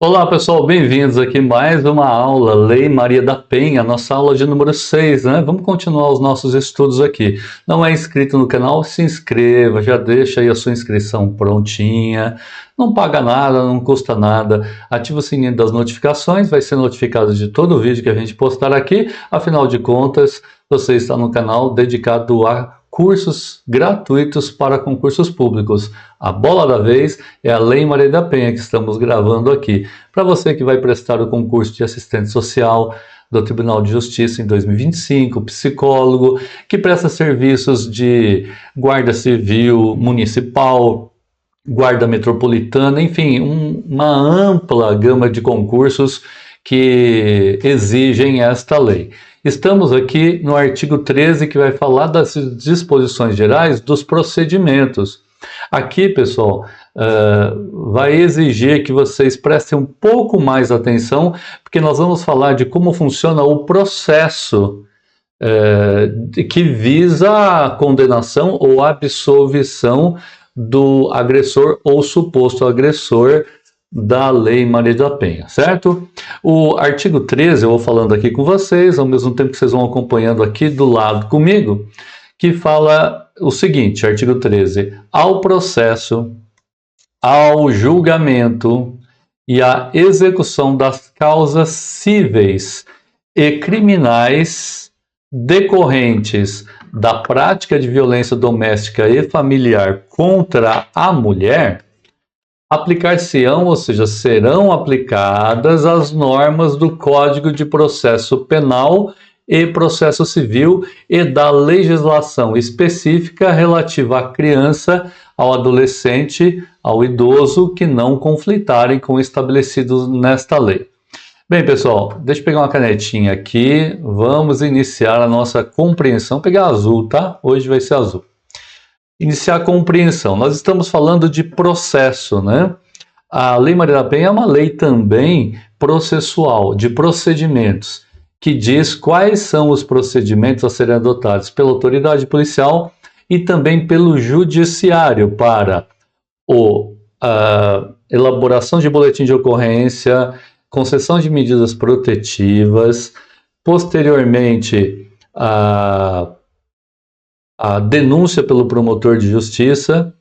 Olá pessoal, bem-vindos aqui mais uma aula, Lei Maria da Penha, nossa aula de número 6, né? Vamos continuar os nossos estudos aqui. Não é inscrito no canal? Se inscreva, já deixa aí a sua inscrição prontinha, não paga nada, não custa nada, ativa o sininho das notificações, vai ser notificado de todo vídeo que a gente postar aqui, afinal de contas, você está no canal dedicado a cursos gratuitos para concursos públicos. A bola da vez é a Lei Maria da Penha que estamos gravando aqui. Para você que vai prestar o concurso de assistente social do Tribunal de Justiça em 2025, psicólogo, que presta serviços de guarda civil municipal, guarda metropolitana, enfim, uma ampla gama de concursos que exigem esta lei. Estamos aqui no artigo 13, que vai falar das disposições gerais dos procedimentos. Aqui, pessoal, vai exigir que vocês prestem um pouco mais atenção, porque nós vamos falar de como funciona o processo que visa a condenação ou absolvição do agressor ou suposto agressor da Lei Maria da Penha, certo? O artigo 13, eu vou falando aqui com vocês, ao mesmo tempo que vocês vão acompanhando aqui do lado comigo, que fala o seguinte, artigo 13, ao processo, ao julgamento e à execução das causas cíveis e criminais decorrentes da prática de violência doméstica e familiar contra a mulher, aplicar-se-ão, ou seja, serão aplicadas as normas do Código de Processo Penal e Processo Civil e da legislação específica relativa à criança, ao adolescente, ao idoso que não conflitarem com o estabelecido nesta lei. Bem, pessoal, deixa eu pegar uma canetinha aqui, vamos iniciar a nossa compreensão. Vou pegar azul, tá? Hoje vai ser azul. Iniciar a compreensão. Nós estamos falando de processo, né? A Lei Maria da Penha é uma lei também processual, de procedimentos, que diz quais são os procedimentos a serem adotados pela autoridade policial e também pelo judiciário para a elaboração de boletim de ocorrência, concessão de medidas protetivas, posteriormente a denúncia pelo promotor de justiça,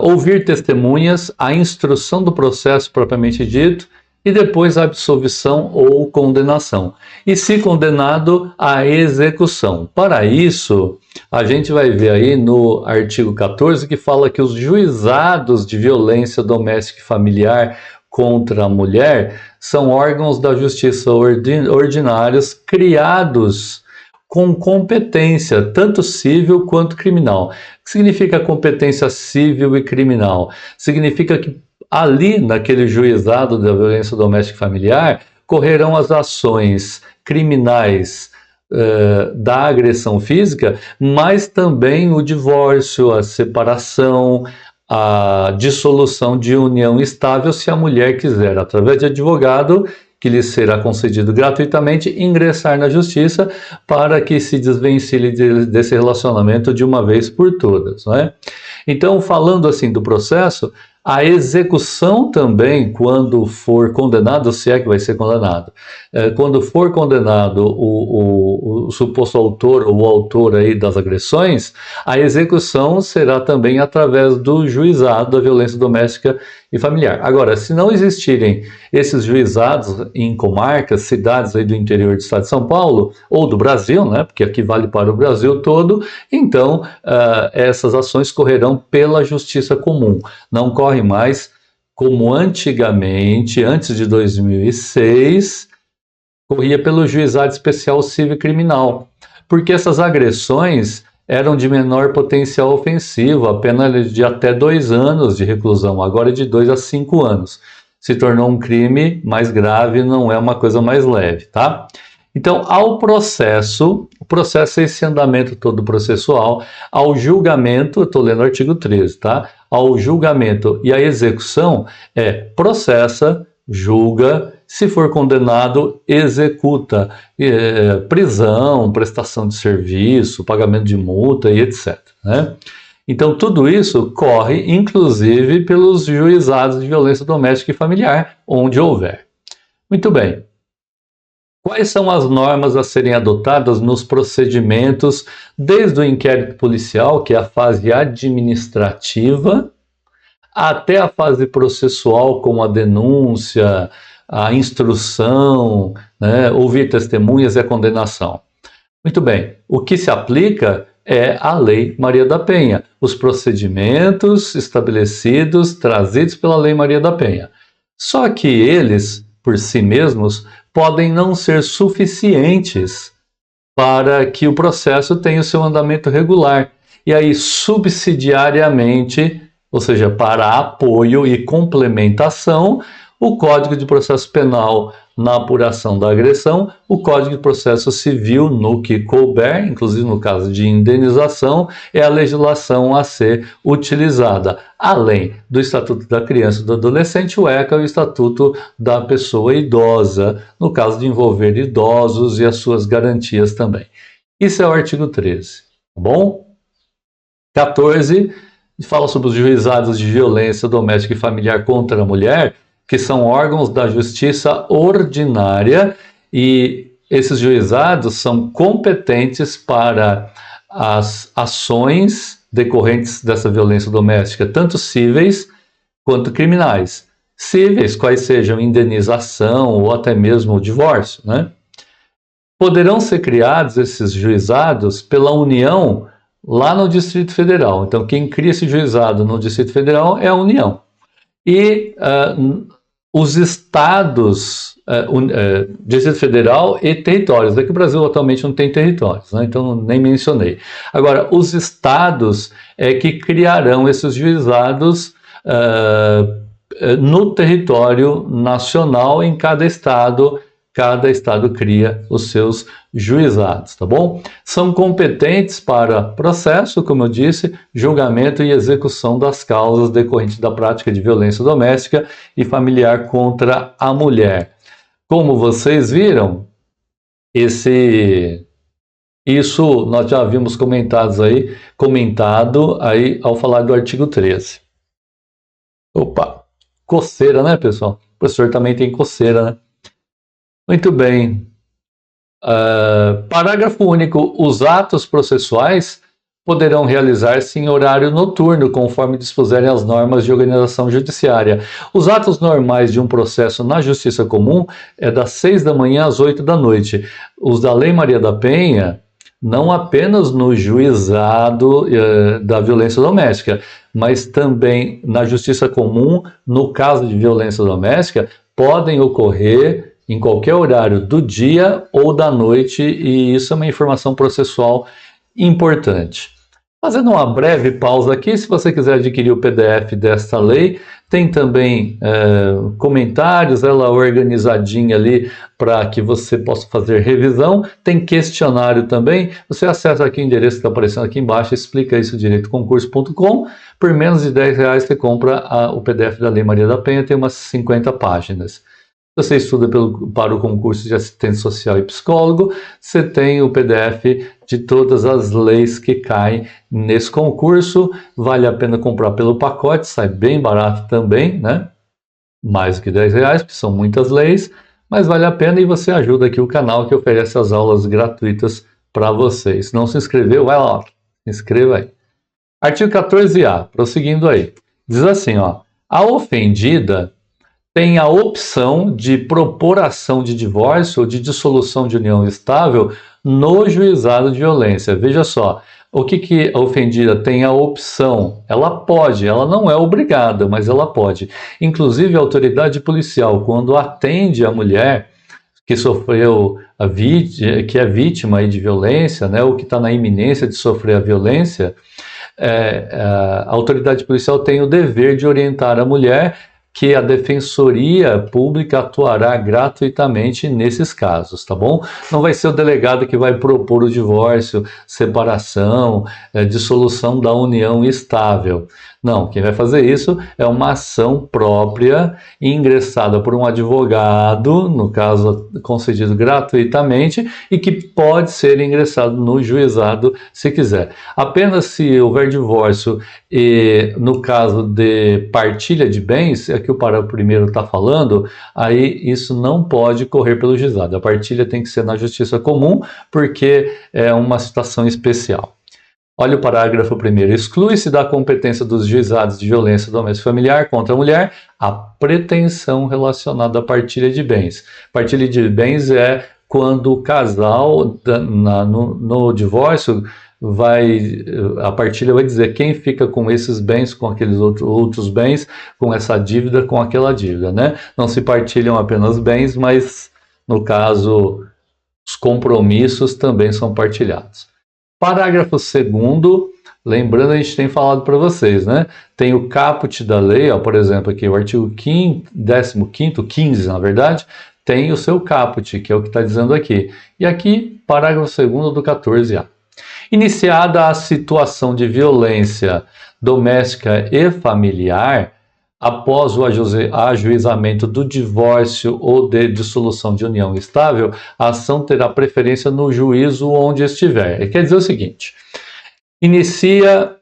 ouvir testemunhas, a instrução do processo propriamente dito e depois a absolvição ou condenação. E se condenado, a execução. Para isso, a gente vai ver aí no artigo 14 que fala que os juizados de violência doméstica e familiar contra a mulher são órgãos da justiça ordinários criados com competência, tanto civil quanto criminal. O que significa competência civil e criminal? Significa que ali, naquele juizado da violência doméstica e familiar, correrão as ações criminais da agressão física, mas também o divórcio, a separação, a dissolução de união estável, se a mulher quiser, através de advogado, que lhe será concedido gratuitamente, ingressar na justiça para que se desvencilhe desse relacionamento de uma vez por todas, não é? Então, falando assim do processo, a execução também, quando for condenado, se é que vai ser condenado, quando for condenado o suposto autor ou o autor aí das agressões, a execução será também através do juizado da violência doméstica e familiar. Agora, se não existirem esses juizados em comarcas, cidades aí do interior do estado de São Paulo, ou do Brasil, né, porque aqui vale para o Brasil todo, então essas ações correrão pela justiça comum, não corre mais como antigamente, antes de 2006, corria pelo juizado especial civil e criminal, porque essas agressões eram de menor potencial ofensivo, a pena de até 2 anos de reclusão, agora é de 2 a 5 anos. Se tornou um crime mais grave, não é uma coisa mais leve, tá? Então, ao processo, o processo é esse andamento todo processual, ao julgamento, eu estou lendo o artigo 13, tá? Ao julgamento e à execução processa, julga, se for condenado, executa, prisão, prestação de serviço, pagamento de multa e etc, né? Então, tudo isso corre, inclusive, pelos juizados de violência doméstica e familiar, onde houver. Muito bem. Quais são as normas a serem adotadas nos procedimentos, desde o inquérito policial, que é a fase administrativa, até a fase processual, como a denúncia, a instrução, né, ouvir testemunhas e a condenação? Muito bem, o que se aplica é a Lei Maria da Penha, os procedimentos estabelecidos, trazidos pela Lei Maria da Penha. Só que eles, por si mesmos, podem não ser suficientes para que o processo tenha o seu andamento regular. E aí, subsidiariamente, ou seja, para apoio e complementação, o Código de Processo Penal na apuração da agressão, o Código de Processo Civil no que couber, inclusive no caso de indenização, é a legislação a ser utilizada, além do Estatuto da Criança e do Adolescente, o ECA e o Estatuto da Pessoa Idosa, no caso de envolver idosos e as suas garantias também. Isso é o artigo 13, tá bom? 14, fala sobre os juizados de violência doméstica e familiar contra a mulher, que são órgãos da justiça ordinária, e esses juizados são competentes para as ações decorrentes dessa violência doméstica, tanto cíveis quanto criminais. Cíveis, quais sejam indenização ou até mesmo o divórcio, né? Poderão ser criados esses juizados pela União lá no Distrito Federal. Então, quem cria esse juizado no Distrito Federal é a União. E os estados, Distrito Federal e territórios. É que o Brasil atualmente não tem territórios, né? Então nem mencionei. Agora, os estados é que criarão esses juizados no território nacional, em cada estado cria os seus juizados, tá bom? São competentes para processo, como eu disse, julgamento e execução das causas decorrentes da prática de violência doméstica e familiar contra a mulher. Como vocês viram, isso nós já havíamos comentado aí ao falar do artigo 13. Opa, coceira, né, pessoal? O professor também tem coceira, né? Muito bem. Parágrafo único. Os atos processuais poderão realizar-se em horário noturno, conforme dispuserem as normas de organização judiciária. Os atos normais de um processo na Justiça Comum é das 6 da manhã às 8 da noite. Os da Lei Maria da Penha, não apenas no juizado da violência doméstica, mas também na Justiça Comum, no caso de violência doméstica, podem ocorrer em qualquer horário do dia ou da noite, e isso é uma informação processual importante. Fazendo uma breve pausa aqui, se você quiser adquirir o PDF desta lei, tem também comentários, ela organizadinha ali para que você possa fazer revisão. Tem questionário também. Você acessa aqui o endereço que está aparecendo aqui embaixo, explica isso direitoconcurso.com. Por menos de R$10 você compra o PDF da Lei Maria da Penha, tem umas 50 páginas. Se você estuda para o concurso de assistente social e psicólogo, você tem o PDF de todas as leis que caem nesse concurso. Vale a pena comprar pelo pacote, sai bem barato também, né? Mais do que R$10, porque são muitas leis, mas vale a pena, e você ajuda aqui o canal que oferece as aulas gratuitas para vocês. Se não se inscreveu, vai lá, se inscreva aí. Artigo 14A, prosseguindo aí. Diz assim, ó, a ofendida tem a opção de propor ação de divórcio ou de dissolução de união estável no juizado de violência. Veja só, o que a ofendida tem a opção? Ela pode, ela não é obrigada, mas ela pode. Inclusive, a autoridade policial, quando atende a mulher que sofreu, que é vítima aí de violência, né, ou que está na iminência de sofrer a violência, a autoridade policial tem o dever de orientar a mulher que a Defensoria Pública atuará gratuitamente nesses casos, tá bom? Não vai ser o delegado que vai propor o divórcio, separação, dissolução da união estável. Não, quem vai fazer isso é uma ação própria, ingressada por um advogado, no caso concedido gratuitamente, e que pode ser ingressado no juizado se quiser. Apenas se houver divórcio e no caso de partilha de bens, é que o parágrafo primeiro está falando, aí isso não pode correr pelo juizado. A partilha tem que ser na justiça comum, porque é uma situação especial. Olha o parágrafo primeiro. Exclui-se da competência dos juizados de violência doméstica familiar contra a mulher a pretensão relacionada à partilha de bens. Partilha de bens é quando o casal, no divórcio, a partilha vai dizer quem fica com esses bens, com aqueles outros bens, com essa dívida, com aquela dívida, né? Não se partilham apenas bens, mas, no caso, os compromissos também são partilhados. Parágrafo 2º, lembrando, a gente tem falado para vocês, né? Tem o caput da lei, ó, por exemplo, aqui o artigo 15º, 15 na verdade, tem o seu caput, que é o que está dizendo aqui. E aqui, parágrafo 2º do 14A. Iniciada a situação de violência doméstica e familiar, após o ajuizamento do divórcio ou de dissolução de união estável, a ação terá preferência no juízo onde estiver. Quer dizer o seguinte, inicia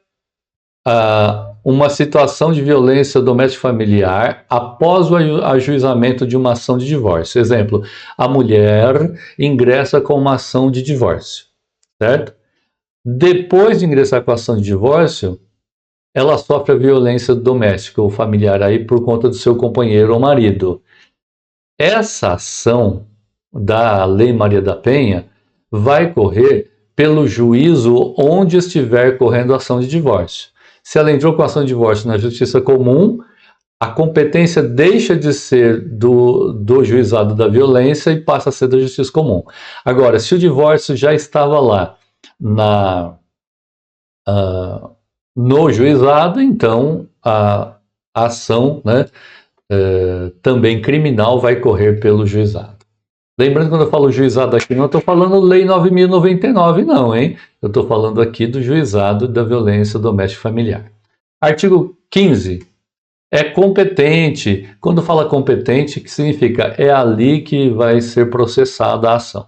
uma situação de violência doméstica familiar após o ajuizamento de uma ação de divórcio. Exemplo, a mulher ingressa com uma ação de divórcio, certo? Depois de ingressar com a ação de divórcio, ela sofre a violência doméstica ou familiar aí por conta do seu companheiro ou marido. Essa ação da Lei Maria da Penha vai correr pelo juízo onde estiver correndo a ação de divórcio. Se ela entrou com a ação de divórcio na justiça comum, a competência deixa de ser do juizado da violência e passa a ser da justiça comum. Agora, se o divórcio já estava lá no juizado, então a ação, né, também criminal vai correr pelo juizado. Lembrando que quando eu falo juizado aqui, não estou falando Lei 9.099 não, hein? Eu estou falando aqui do juizado da violência doméstica familiar. Artigo 15. É competente. Quando fala competente, o que significa? É ali que vai ser processada a ação.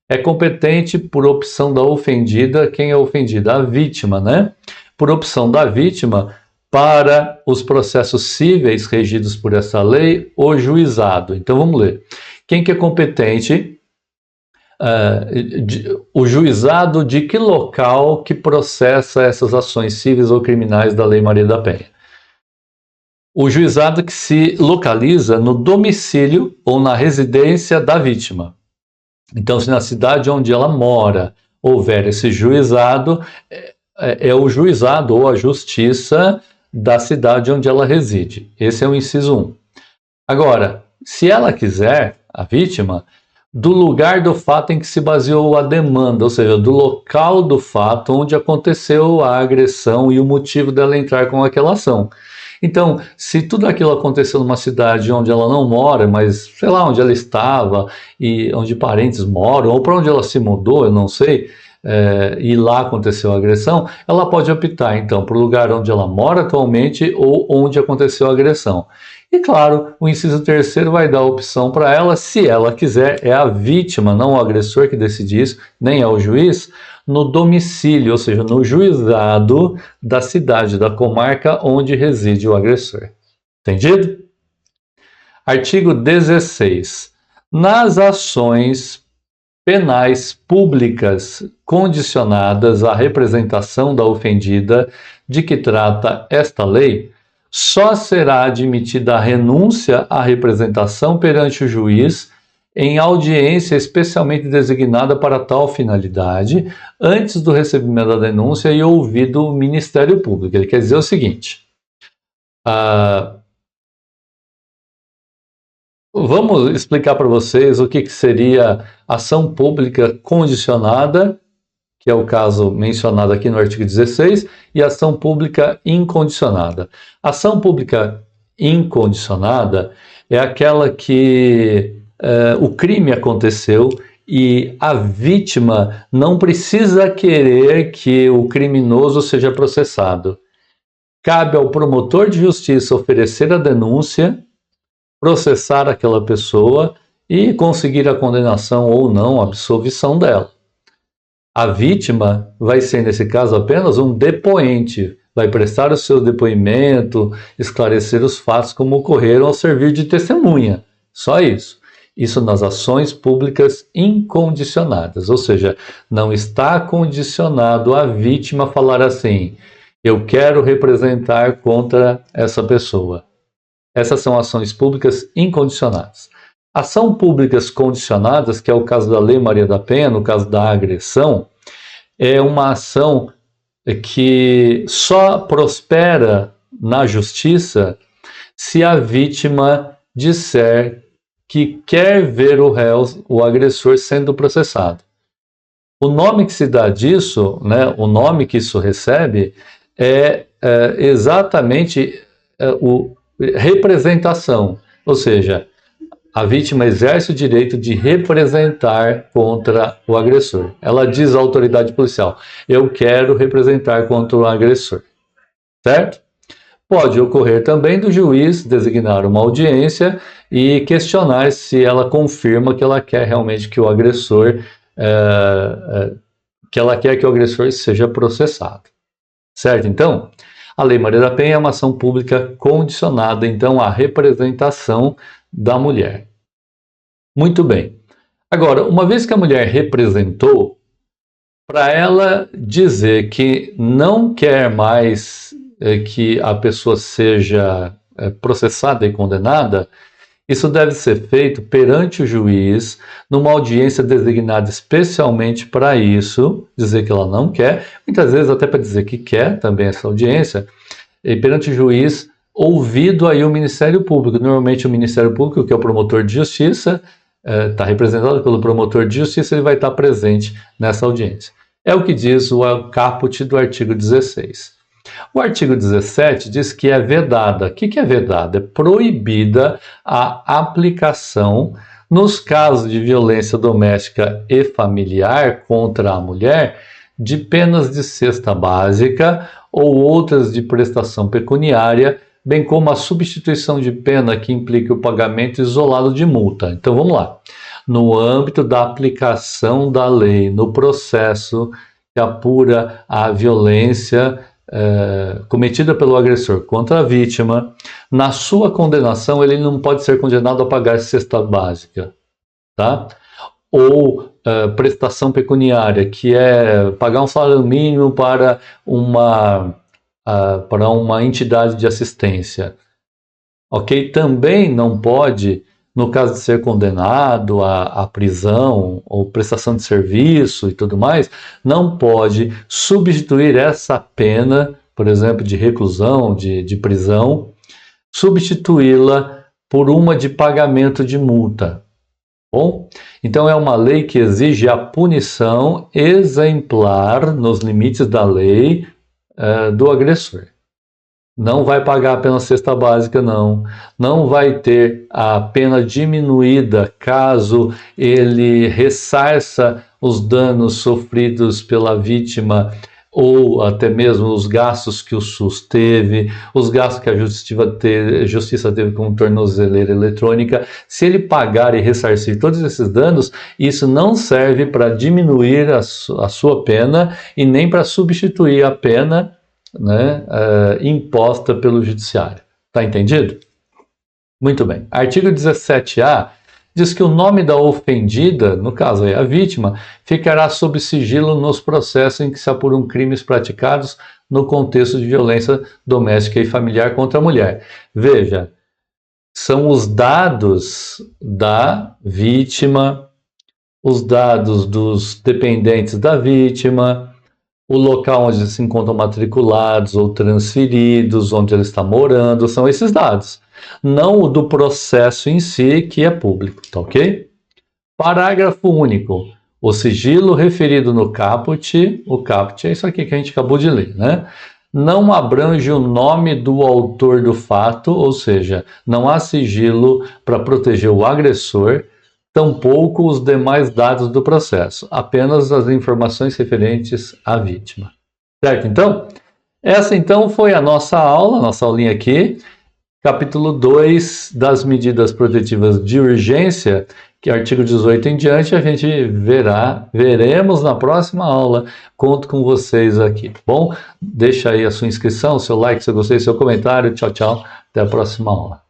É competente por opção da ofendida. Quem é ofendida? A vítima, né? Por opção da vítima, para os processos cíveis regidos por essa lei, o juizado. Então vamos ler. Quem que é competente? O juizado de que local que processa essas ações cíveis ou criminais da Lei Maria da Penha? O juizado que se localiza no domicílio ou na residência da vítima. Então, se na cidade onde ela mora houver esse juizado, é o juizado ou a justiça da cidade onde ela reside. Esse é o inciso 1. Agora, se ela quiser, a vítima, do lugar do fato em que se baseou a demanda, ou seja, do local do fato onde aconteceu a agressão e o motivo dela entrar com aquela ação. Então, se tudo aquilo aconteceu numa cidade onde ela não mora, mas sei lá onde ela estava e onde parentes moram, ou para onde ela se mudou, eu não sei, e lá aconteceu a agressão, ela pode optar então por lugar onde ela mora atualmente ou onde aconteceu a agressão. E claro, o inciso 3º vai dar a opção para ela, se ela quiser, é a vítima, não o agressor que decide isso, nem é o juiz, no domicílio, ou seja, no juizado da cidade, da comarca onde reside o agressor. Entendido? Artigo 16. Nas ações penais públicas condicionadas à representação da ofendida de que trata esta lei, só será admitida a renúncia à representação perante o juiz em audiência especialmente designada para tal finalidade, antes do recebimento da denúncia e ouvido o Ministério Público. Ele quer dizer o seguinte, vamos explicar para vocês o que seria ação pública condicionada, que é o caso mencionado aqui no artigo 16, e ação pública incondicionada. Ação pública incondicionada é aquela que o crime aconteceu e a vítima não precisa querer que o criminoso seja processado. cabe ao promotor de justiça oferecer a denúncia, processar aquela pessoa e conseguir a condenação ou não, a absolvição dela. A vítima vai ser, nesse caso, apenas um depoente, vai prestar o seu depoimento, esclarecer os fatos como ocorreram ao servir de testemunha. Só isso. Isso nas ações públicas incondicionadas, ou seja, não está condicionado a vítima falar assim: eu quero representar contra essa pessoa. Essas são ações públicas incondicionadas. Ação públicas condicionadas, que é o caso da Lei Maria da Penha, no caso da agressão, é uma ação que só prospera na justiça se a vítima disser que quer ver o réu, o agressor, sendo processado. O nome que se dá disso, né, o nome que isso recebe, é exatamente o representação, ou seja, a vítima exerce o direito de representar contra o agressor. Ela diz à autoridade policial: eu quero representar contra o agressor. Certo? Pode ocorrer também do juiz designar uma audiência e questionar se ela confirma que ela quer realmente que o agressor, seja processado. Certo? Então, a Lei Maria da Penha é uma ação pública condicionada, então, à representação da mulher. Muito bem. Agora, uma vez que a mulher representou, para ela dizer que não quer mais que a pessoa seja processada e condenada, isso deve ser feito perante o juiz, numa audiência designada especialmente para isso, dizer que ela não quer, muitas vezes até para dizer que quer também essa audiência, e perante o juiz, ouvido aí o Ministério Público. Normalmente o Ministério Público, que é o promotor de justiça, está representado pelo promotor de justiça, ele vai estar presente nessa audiência. É o que diz o caput do artigo 16. O artigo 17 diz que é vedada. O que é vedada? É proibida a aplicação, nos casos de violência doméstica e familiar contra a mulher, de penas de cesta básica ou outras de prestação pecuniária, bem como a substituição de pena que implique o pagamento isolado de multa. Então vamos lá. No âmbito da aplicação da lei, no processo que apura a violência cometida pelo agressor contra a vítima, na sua condenação ele não pode ser condenado a pagar cesta básica, tá? Ou prestação pecuniária, que é pagar um salário mínimo para uma entidade de assistência. Ok? Também não pode, no caso de ser condenado à prisão ou prestação de serviço e tudo mais, não pode substituir essa pena, por exemplo, de reclusão, de prisão, substituí-la por uma de pagamento de multa. Bom, então é uma lei que exige a punição exemplar, nos limites da lei, do agressor. Não vai pagar a pena cesta básica, não. Não vai ter a pena diminuída caso ele ressarça os danos sofridos pela vítima ou até mesmo os gastos que o SUS teve, os gastos que a Justiça teve com tornozeleira eletrônica. Se ele pagar e ressarcir todos esses danos, isso não serve para diminuir a sua pena e nem para substituir a pena, né, imposta pelo Judiciário. Está entendido? Muito bem. Artigo 17A diz que o nome da ofendida, no caso aí a vítima, ficará sob sigilo nos processos em que se apuram crimes praticados no contexto de violência doméstica e familiar contra a mulher. Veja, são os dados da vítima, os dados dos dependentes da vítima, o local onde se encontram matriculados ou transferidos, onde ele está morando, são esses dados. Não o do processo em si, que é público, tá ok? Parágrafo único. O sigilo referido no caput, o caput é isso aqui que a gente acabou de ler, né? Não abrange o nome do autor do fato, ou seja, não há sigilo para proteger o agressor, tampouco os demais dados do processo, apenas as informações referentes à vítima. Certo, então? Essa então foi a nossa aula, nossa aulinha aqui, capítulo 2 das medidas protetivas de urgência, que é artigo 18 em diante, a gente veremos na próxima aula. Conto com vocês aqui, tá bom? Deixa aí a sua inscrição, seu like, seu gostei, seu comentário. Tchau, tchau. Até a próxima aula.